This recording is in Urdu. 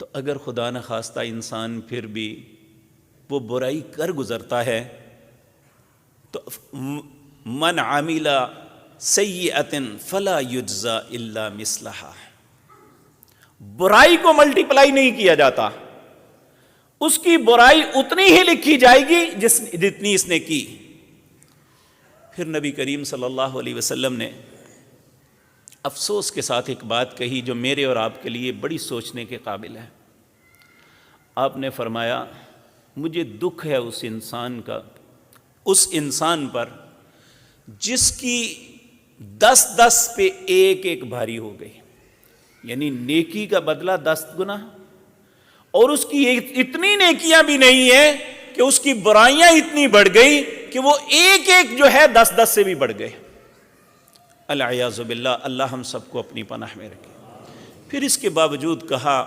تو اگر خدا نخواستہ انسان پھر بھی وہ برائی کر گزرتا ہے تو من عمل سیئۃ فلا یجزی الا مثلھا، برائی کو ملٹیپلائی نہیں کیا جاتا، اس کی برائی اتنی ہی لکھی جائے گی جتنی اس نے کی۔ پھر نبی کریم صلی اللہ علیہ وسلم نے افسوس کے ساتھ ایک بات کہی جو میرے اور آپ کے لیے بڑی سوچنے کے قابل ہے۔ آپ نے فرمایا مجھے دکھ ہے اس انسان پر جس کی 10 پہ ایک بھاری ہو گئی، یعنی نیکی کا بدلہ 10 گنا، اور اس کی اتنی نیکیاں بھی نہیں ہیں کہ اس کی برائیاں اتنی بڑھ گئی کہ وہ ایک جو ہے 10 سے بھی بڑھ گئے۔ العیاذ باللہ، اللہ ہم سب کو اپنی پناہ میں رکھے۔ پھر اس کے باوجود کہا